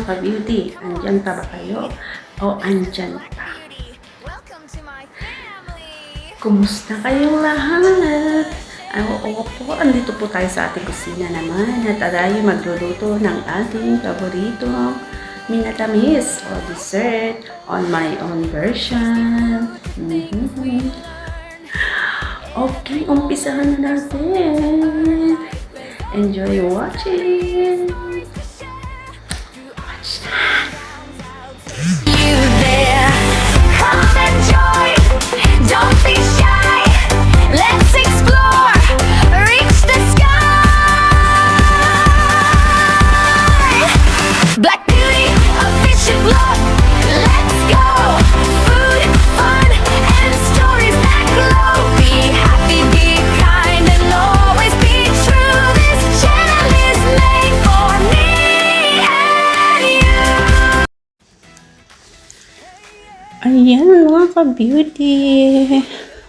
mga ka-beauty? Andyan pa ba kayo? O andyan pa? Kumusta kayong lahat? Oo po, andito po tayo sa ating kusina naman at tayo magluluto ng ating paborito minatamis o dessert on my own version. Okay, umpisahan na natin. Enjoy watching! You there, come and join. Don't be shy. Let's explore. Reach the sky. Black Beauty, official look. Let's go. Food, fun, and stories that glow. Be happy, be kind, and always be true. This channel is made for me and you. Ayan mga ka-beauty.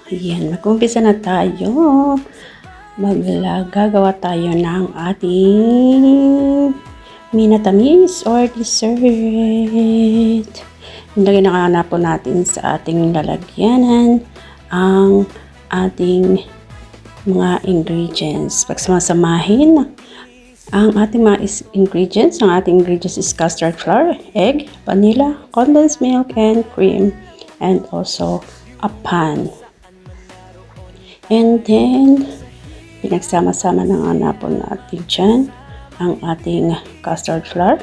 Ayan, mag-umpisa na tayo. Gagawa tayo ng ating minatamis or dessert. Ilagay na nga po natin sa ating lalagyanan ang ating mga ingredients. Pagsamasamahin ang ating mga ingredients. Ang ating ingredients is custard flour, egg, vanilla, condensed milk, and cream. And also a pan. And then, pinagsama-sama na nga po natin dyan ang ating custard flour.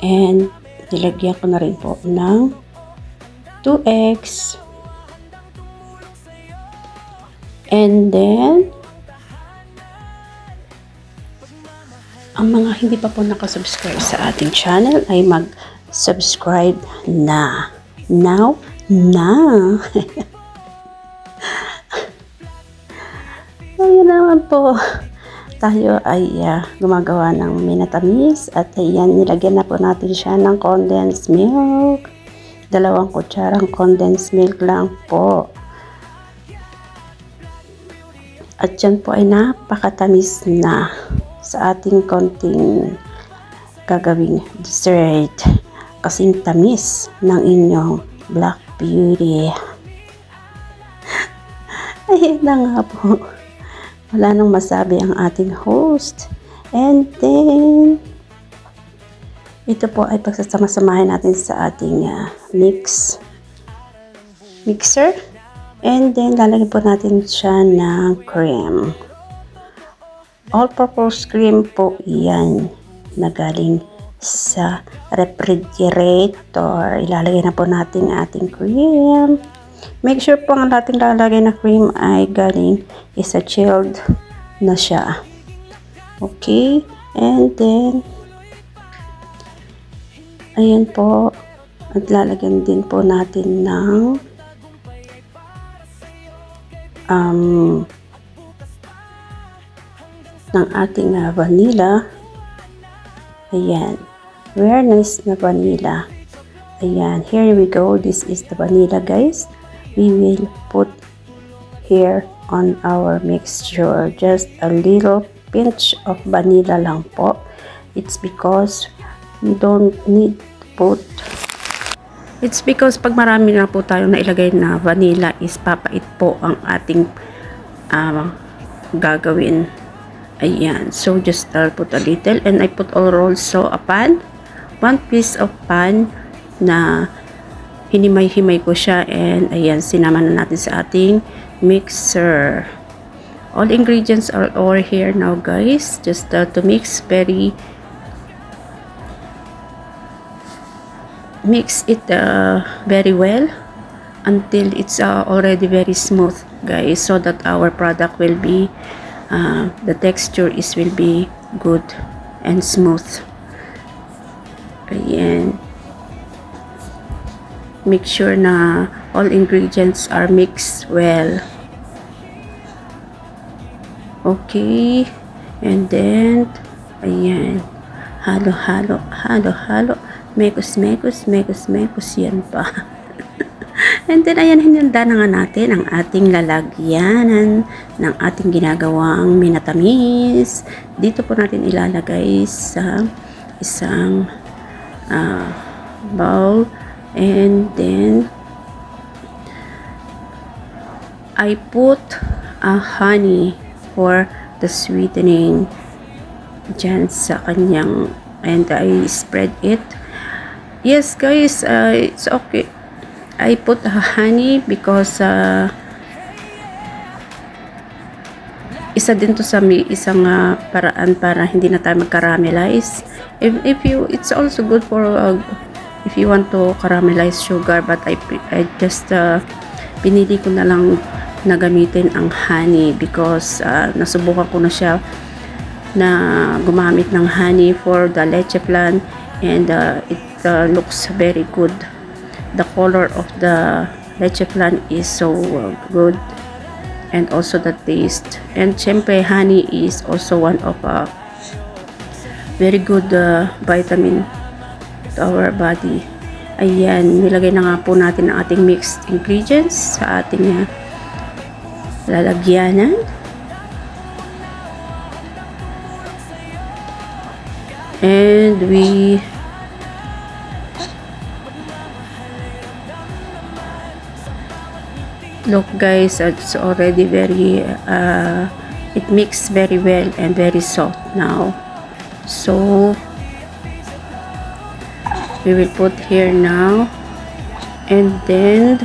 And nilagyan ko na rin po ng 2 eggs. And then, ang mga hindi pa po nakasubscribe sa ating channel ay mag-subscribe na. Now, na! Ayun naman po. Tayo ay gumagawa ng minatamis at ayan, nilagyan na po natin siya ng condensed milk. 2 kutsarang condensed milk lang po. At yan po ay napakatamis na sa ating konting gagawing dessert. Kasing tamis ng inyong Black Beauty. Ayun na nga po. Wala nang masabi ang ating host. And then, ito po ay pagsasama-samahin natin sa ating mixer. And then, lalagyan po natin siya ng cream. All-purpose cream po yan na galing sa refrigerator. Ilalagay na po natin ating cream. Make sure po ang ating lalagay na cream ay galing isa chilled na siya. Okay. And then, ayan po. At lalagyan din po natin ng ating vanilla. Ayan. Very nice na vanilla. Ayan. Here we go. This is the vanilla, guys. We will put here on our mixture. Just a little pinch of vanilla lang po. It's because we don't need to put. It's because pag marami na po tayong nailagay na vanilla is papait po ang ating gagawin. Ayan. So, just I'll put a little. And I put also a pan. 1 piece of pan na hinimay-himay ko siya. And, ayan, sinama na natin sa ating mixer. All ingredients are over here now, guys. Just to mix it very well until it's already very smooth, guys, so that our product will be the texture will be good and smooth. Ayan. Make sure na all ingredients are mixed well. Okay. And then, ayan. Halo-halo. Mekos-mekos yan pa. And then, ayan, hinanda na nga natin ang ating lalagyanan ng ating ginagawang minatamis. Dito po natin ilalagay sa isang bowl, and then I put honey for the sweetening dyan sa kanyang, and I spread it. Yes guys, it's okay. I put honey because isa din to sa isang paraan para hindi na tayo mag-caramelize. If you, it's also good for if you want to caramelize sugar, but I just pinili ko na lang na gamitin ang honey because nasubukan ko na siya na gumamit ng honey for the leche flan, and it looks very good. The color of the leche flan is so good, and also the taste. And syempre, honey is also one of very good vitamin to our body. Ayan, nilagay na nga po natin ang ating mixed ingredients sa ating lalagyanan. And we look guys, it's already very it mixed very well and very soft now. So we will put here now, and then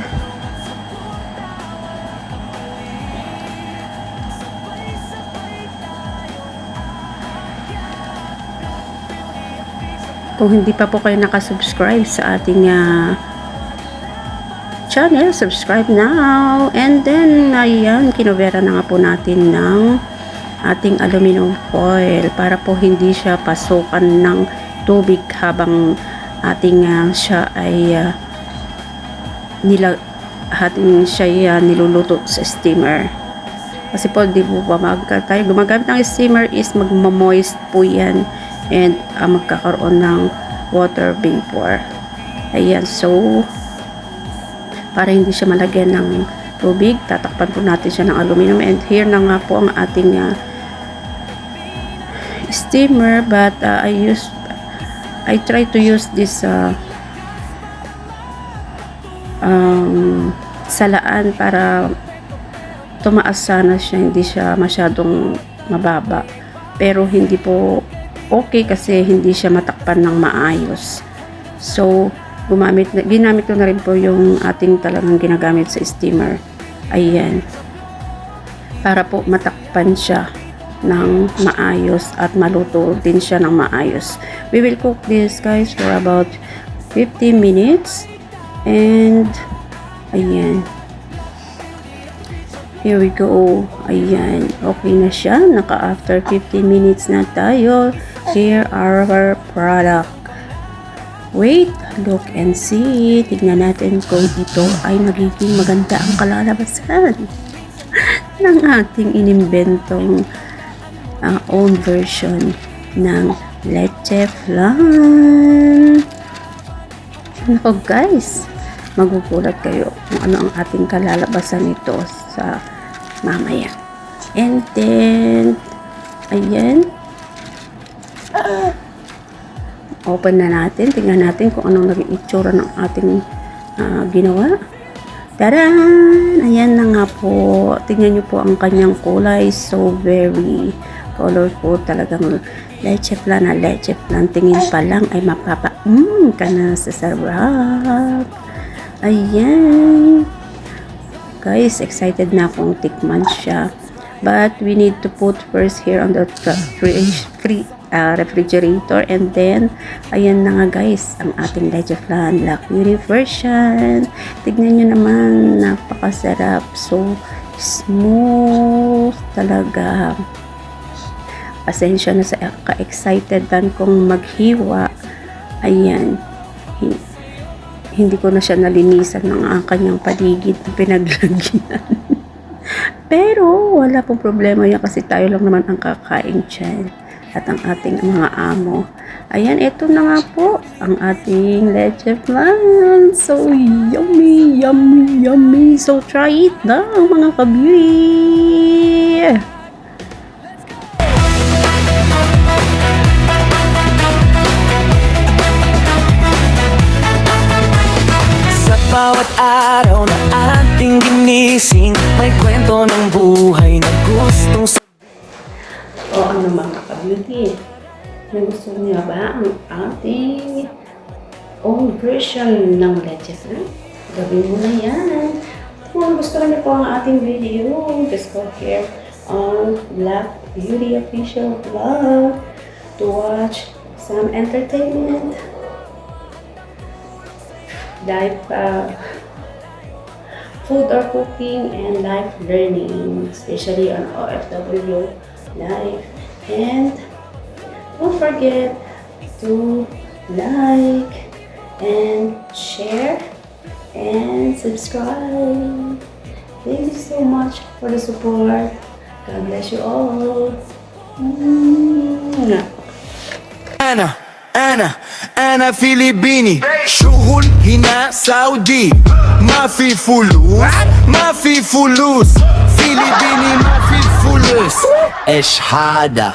kung hindi pa po kayo nakasubscribe sa ating channel, subscribe now. And then ayan, kinovera na nga po natin ng ating aluminum foil para po hindi siya pasukan ng tubig habang ating siya ay niluluto sa steamer. Kasi po di po ba tayo gumagamit ng steamer is magmamoist po yan, and magkakaroon ng water vapor. Ayan, so para hindi siya malagyan ng tubig, tatakpan po natin siya ng aluminum. And here na nga po ang ating steamer, but I try to use this salaan para tumaas sana siya, hindi siya masyadong mababa, pero hindi po okay kasi hindi siya matakpan ng maayos. So ginamit ko na rin po yung ating talagang ginagamit sa steamer. Ayan, para po matakpan siya ng maayos at maluto din siya ng maayos. We will cook this guys for about 15 minutes, and ayan, here we go. Ayan, okay na siya. After 15 minutes na tayo. Here are our product. Wait, look and see. Tignan natin kung ito ay magiging maganda ang kalalabasan ng ating inimbentong own version ng leche flan. Nako guys, magugulat kayo kung ano ang ating kalalabasan nito sa mamaya. And then ayan, open na natin. Tingnan natin kung anong naging itsura ng ating ginawa. Taran! Ayan na nga po. Tingnan nyo po ang kanyang kulay. So very colorful. Talagang leche flan na leche flan. Tingin pa lang ay ka na sa sarap. Ayan. Guys, excited na akong tikman siya. But we need to put first here on the refrigerator, and then ayan na nga guys ang ating leche flan Black Beauty version. Tignan nyo naman, napakasarap, so smooth talaga. Pasensya na sa ka-excited dan kong maghiwa. Ayan, hindi ko na siya nalinisan ng kanyang paligid na pinaglagyan. Pero wala pong problema yan kasi tayo lang naman ang kakain dyan at ang ating mga amo. Ayan, ito na nga po ang ating leche flan. So yummy, yummy, yummy. So try it na mga ka-beauty. buhay na gustong O ano mga ka-beauty? Nagusto niyo ba ang ating own version ng leche flan? Gawin mo na yan. Kung gusto niyo po ang ating video, just go here on Black Beauty Official Vlog to watch some entertainment, live food or cooking, and life learning, especially on OFW life. And don't forget to like and share and subscribe. Thank you so much for the support. God bless you all. أنا فلبيني شغل هنا سعودي ما في فلوس فلبيني ما في فلوس إيش هذا